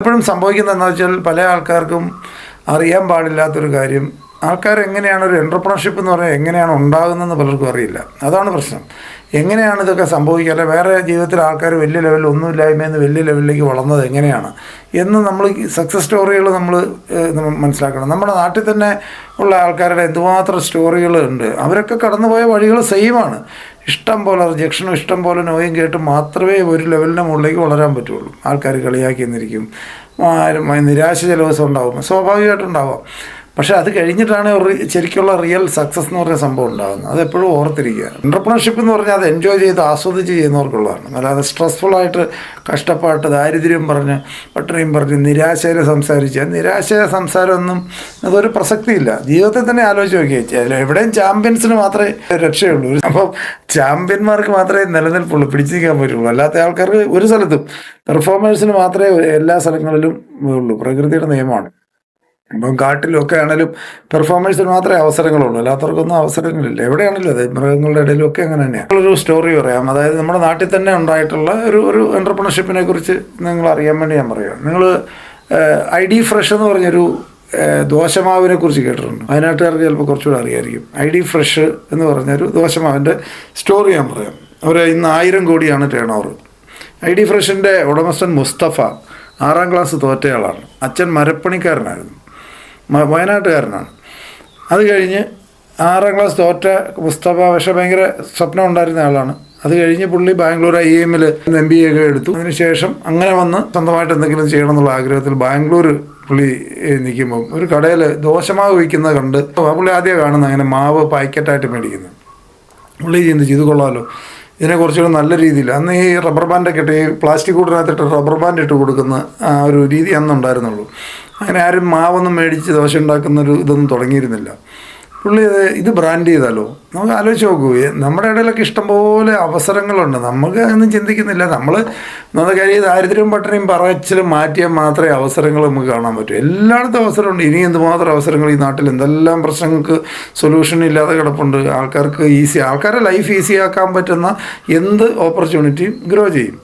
എപ്പോഴും സംഭവിക്കുന്നതെന്ന് വെച്ചാൽ പല ആൾക്കാർക്കും അറിയാൻ പാടില്ലാത്തൊരു കാര്യം, ആൾക്കാരെങ്ങനെയാണ് ഒരു എൻ്റർപ്രണർഷിപ്പ് എന്ന് പറഞ്ഞാൽ എങ്ങനെയാണ് ഉണ്ടാകുന്നതെന്ന് പലർക്കും അറിയില്ല. അതാണ് പ്രശ്നം. എങ്ങനെയാണ് ഇതൊക്കെ സംഭവിക്കുക, അല്ലെ വേറെ ജീവിതത്തിൽ ആൾക്കാർ വലിയ ലെവലിൽ ഒന്നുമില്ലായ്മയെന്ന് വലിയ ലെവലിലേക്ക് വളർന്നത് എങ്ങനെയാണ് എന്ന് നമ്മൾ സക്സസ് സ്റ്റോറികൾ നമ്മൾ മനസ്സിലാക്കണം. നമ്മുടെ നാട്ടിൽ തന്നെ ഉള്ള ആൾക്കാരുടെ എന്തുമാത്രം സ്റ്റോറികൾ ഉണ്ട്. അവരൊക്കെ കടന്നുപോയ വഴികൾ സെയിമാണ്. ഇഷ്ടം പോലെ റിജക്ഷനും ഇഷ്ടം പോലെ നോയും കേട്ട് മാത്രമേ ഒരു ലെവലിന് മുകളിലേക്ക് വളരാൻ പറ്റുള്ളൂ. ആൾക്കാർ കളിയാക്കി എന്നിരിക്കും, നിരാശ ചില ദിവസം ഉണ്ടാകും, സ്വാഭാവികമായിട്ടുണ്ടാവാം. പക്ഷേ അത് കഴിഞ്ഞിട്ടാണ് ശരിക്കുള്ള റിയൽ സക്സസ് എന്ന് പറഞ്ഞ സംഭവം ഉണ്ടാകുന്നത്. അതെപ്പോഴും ഓർത്തിരിക്കുക. എൻ്റർപ്രണർഷിപ്പ് എന്ന് പറഞ്ഞാൽ അത് എൻജോയ് ചെയ്ത് ആസ്വദിച്ച് ചെയ്യുന്നവർക്കുള്ളതാണ്. അല്ലാതെ സ്ട്രെസ്ഫുള്ളായിട്ട് കഷ്ടപ്പാട്ട് ദാരിദ്ര്യം പറഞ്ഞ് പട്ടിണിയും പറഞ്ഞ് നിരാശയിൽ സംസാരിച്ചാൽ നിരാശ സംസാരമൊന്നും അതൊരു പ്രസക്തിയില്ല. ജീവിതത്തിൽ തന്നെ ആലോചിച്ച് നോക്കിയാൽ എവിടെയും ചാമ്പ്യൻസിന് മാത്രമേ രക്ഷയുള്ളൂ. അപ്പം ചാമ്പ്യന്മാർക്ക് മാത്രമേ നിലനിൽപ്പുള്ളൂ, പിടിച്ചു നിൽക്കാൻ പറ്റുള്ളൂ. അല്ലാത്ത ആൾക്കാർക്ക് ഒരു സ്ഥലത്തും പെർഫോമേഴ്സിന് മാത്രമേ എല്ലാ സ്ഥലങ്ങളിലും ഉള്ളൂ. പ്രകൃതിയുടെ നിയമമാണ്. ഇപ്പം കാട്ടിലൊക്കെ ആണെങ്കിലും പെർഫോമൻസിന് മാത്രമേ അവസരങ്ങളുള്ളൂ, അല്ലാത്തവർക്കൊന്നും അവസരങ്ങളില്ല. എവിടെയാണെങ്കിലും അതെ, മൃഗങ്ങളുടെ ഇടയിലൊക്കെ അങ്ങനെ തന്നെയാണ്. ഒരു സ്റ്റോറി പറയാം. അതായത് നമ്മുടെ നാട്ടിൽ തന്നെ ഉണ്ടായിട്ടുള്ള ഒരു എൻ്റർപ്രണർഷിപ്പിനെ കുറിച്ച് നിങ്ങൾ അറിയാൻ വേണ്ടി ഞാൻ പറയാം. നിങ്ങൾ ID ഫ്രഷ് എന്ന് പറഞ്ഞൊരു ദോശമാവിനെ കുറിച്ച് കേട്ടിട്ടുണ്ട്. വയനാട്ടുകാർക്ക് ചിലപ്പോൾ കുറച്ചുകൂടെ അറിയാമായിരിക്കും. ID ഫ്രഷ് എന്ന് പറഞ്ഞൊരു ദോശമാവിൻ്റെ സ്റ്റോറി ഞാൻ പറയാം. അവർ ഇന്ന് 1000 കോടിയാണ് ടേൺ ഓവർ. ID ഫ്രഷിൻ്റെ ഉടമസ്ഥൻ മുസ്തഫ 6ാം ക്ലാസ് തോറ്റയാളാണ്. അച്ഛൻ മരപ്പണിക്കാരനായിരുന്നു, വയനാട്ടുകാരനാണ്. അത് കഴിഞ്ഞ് 6ാം ക്ലാസ് തോറ്റ മുസ്തഫ പക്ഷേ ഭയങ്കര സ്വപ്നം ഉണ്ടായിരുന്ന ആളാണ്. അത് കഴിഞ്ഞ് പുള്ളി ബാംഗ്ലൂർ IIM MBA ഒക്കെ എടുത്തു. അതിനുശേഷം അങ്ങനെ വന്ന് സ്വന്തമായിട്ട് എന്തെങ്കിലും ചെയ്യണം എന്നുള്ള ആഗ്രഹത്തിൽ ബാംഗ്ലൂർ പുള്ളി നിൽക്കുമ്പം ഒരു കടയിൽ ദോശമാവ് വിൽക്കുന്നത് കണ്ട് പുള്ളി ആദ്യം കാണുന്നത് അങ്ങനെ മാവ് പാക്കറ്റായിട്ട് മേടിക്കുന്നത്. പുള്ളി ചിന്തിച്ചു ഇത് കൊള്ളാമല്ലോ, ഇതിനെ കുറച്ചുകൂടെ നല്ല രീതിയിൽ അന്ന് ഈ റബ്ബർ ബാൻഡൊക്കെ ഇട്ട് ഈ പ്ലാസ്റ്റിക് കൂട്ടിനകത്തിട്ട് റബ്ബർ ബാൻഡ് ഇട്ട് കൊടുക്കുന്ന ആ ഒരു രീതി അന്നുണ്ടായിരുന്നുള്ളൂ. അങ്ങനെ ആരും മാവൊന്നും മേടിച്ച് ദോശ ഉണ്ടാക്കുന്നൊരു ഇതൊന്നും തുടങ്ങിയിരുന്നില്ല. പുള്ളി ഇത് ബ്രാൻഡ് ചെയ്താലോ, നമുക്ക് ആലോചിച്ച് നോക്കൂ. നമ്മുടെ ഇടയിലൊക്കെ ഇഷ്ടംപോലെ അവസരങ്ങളുണ്ട്, നമുക്ക് ഒന്നും ചിന്തിക്കുന്നില്ല. നമ്മൾ നമ്മുടെ കാര്യം ദാരിദ്ര്യവും പട്ടിണിയും പറച്ചിലും മാറ്റിയാൽ മാത്രമേ അവസരങ്ങൾ നമുക്ക് കാണാൻ പറ്റൂ. എല്ലായിടത്തും അവസരമുണ്ട്. ഇനി എന്തുമാത്രം അവസരങ്ങൾ ഈ നാട്ടിൽ, എന്തെല്ലാം പ്രശ്നങ്ങൾക്ക് സൊല്യൂഷൻ ഇല്ലാതെ കിടപ്പുണ്ട്. ആൾക്കാരുടെ ലൈഫ് ഈസി ആക്കാൻ പറ്റുന്ന എന്ത് ഓപ്പർച്യൂണിറ്റിയും ഗ്രോ ചെയ്യും.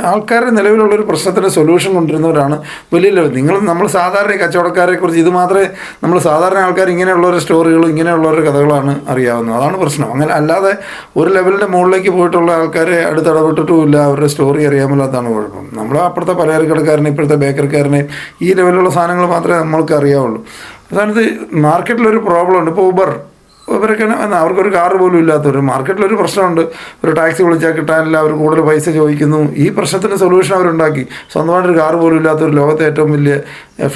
ആൾക്കാരുടെ നിലവിലുള്ളൊരു പ്രശ്നത്തിന് സൊല്യൂഷൻ കൊണ്ടുവരുന്നവരാണ് വലിയ ലെവൽ. നമ്മൾ സാധാരണ കച്ചവടക്കാരെ കുറിച്ച് ഇത് മാത്രമേ നമ്മൾ സാധാരണ ആൾക്കാർ ഇങ്ങനെയുള്ളവരുടെ സ്റ്റോറികളും ഇങ്ങനെയുള്ളവരുടെ കഥകളാണ് അറിയാവുന്നത്. അതാണ് പ്രശ്നം. അങ്ങനെ അല്ലാതെ ഒരു ലെവലിൻ്റെ മുകളിലേക്ക് പോയിട്ടുള്ള ആൾക്കാരെ അടുത്തിടപെട്ടിട്ടുമില്ല, അവരുടെ സ്റ്റോറി അറിയാൻ മേലാത്തതാണ് കുഴപ്പം. നമ്മൾ അപ്പുറത്തെ പലചരക്കടക്കാരനെ ഇപ്പോഴത്തെ ബേക്കറിക്കാരനെ ഈ ലെവലിലുള്ള സാധനങ്ങൾ മാത്രമേ നമ്മൾക്ക് അറിയാവുള്ളൂ. അതായത് മാർക്കറ്റിലൊരു പ്രോബ്ലം ഉണ്ട്. ഇപ്പോൾ ഉബർ ഇവരൊക്കെ അവർക്കൊരു കാറ് പോലും ഇല്ലാത്തവർ. മാർക്കറ്റിലൊരു പ്രശ്നമുണ്ട്, ഒരു ടാക്സി വിളിച്ചാൽ കിട്ടാനില്ല, അവർ കൂടുതൽ പൈസ ചോദിക്കുന്നു. ഈ പ്രശ്നത്തിന് സൊല്യൂഷൻ അവരുണ്ടാക്കി. സ്വന്തമായിട്ടൊരു കാറ് പോലും ഇല്ലാത്തവർ ലോകത്തെ ഏറ്റവും വലിയ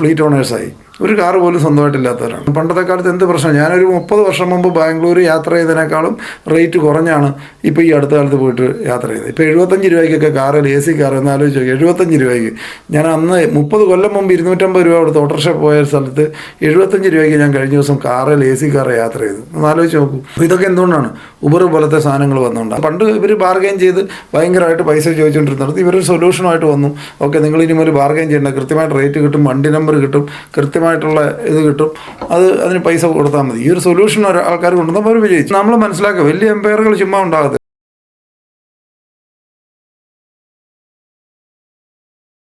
ഫ്ലീറ്റ് ഓണേഴ്സായി. ഒരു കാറ് പോലും സ്വന്തമായിട്ടില്ലാത്തവരാണ്. പണ്ടത്തെ കാലത്ത് എന്ത് പ്രശ്നം, ഞാനൊരു 30 വർഷം മുമ്പ് ബാംഗ്ലൂർ യാത്ര ചെയ്തതിനേക്കാളും റേറ്റ് കുറഞ്ഞാണ് ഇപ്പോൾ ഈ അടുത്ത കാലത്ത് പോയിട്ട് യാത്ര ചെയ്തത്. ഇപ്പോൾ 75 രൂപയ്ക്കൊക്കെ കാറിൽ AC കാർ എന്ന് ആലോചിച്ച് നോക്കി. 75 രൂപയ്ക്ക് ഞാൻ അന്ന് 30 കൊല്ലം മുമ്പ് 250 രൂപ കൊടുത്ത് ഓട്ടോറിക്ഷ പോയ സ്ഥലത്ത് 75 രൂപയ്ക്ക് ഞാൻ കഴിഞ്ഞ ദിവസം കാറിൽ AC കാർ യാത്ര ചെയ്തു. ഒന്ന് ആലോചിച്ച് നോക്കൂ. ഇതൊക്കെ എന്തുകൊണ്ടാണ്? ഉബർ പോലത്തെ സാധനങ്ങൾ വന്നുകൊണ്ടാണ്. പണ്ട് ഇവർ ബാർഗെയിൻ ചെയ്ത് ഭയങ്കരമായിട്ട് പൈസ ചോദിച്ചുകൊണ്ടിരുന്നത് ഇവരൊരു സൊല്യൂഷനുമായിട്ട് വന്നു. ഓക്കെ, നിങ്ങൾ ഇനി മുതൽ ബാർഗെയിൻ ചെയ്യേണ്ട, കൃത്യമായിട്ട് റേറ്റ് കിട്ടും, വണ്ടി നമ്പർ കിട്ടും, കൃത്യമായിട്ടുള്ള ഇത് കിട്ടും, അതിന് പൈസ കൊടുത്താൽ മതി. ഈ ഒരു സൊല്യൂഷൻ ആൾക്കാർ കൊണ്ടുവന്നപ്പോൾ അവർ വിജയിച്ചു. നമ്മൾ മനസ്സിലാക്കുക, വലിയ എംപയറുകൾ ചുമ്മാ ഉണ്ടാകത്തില്ല.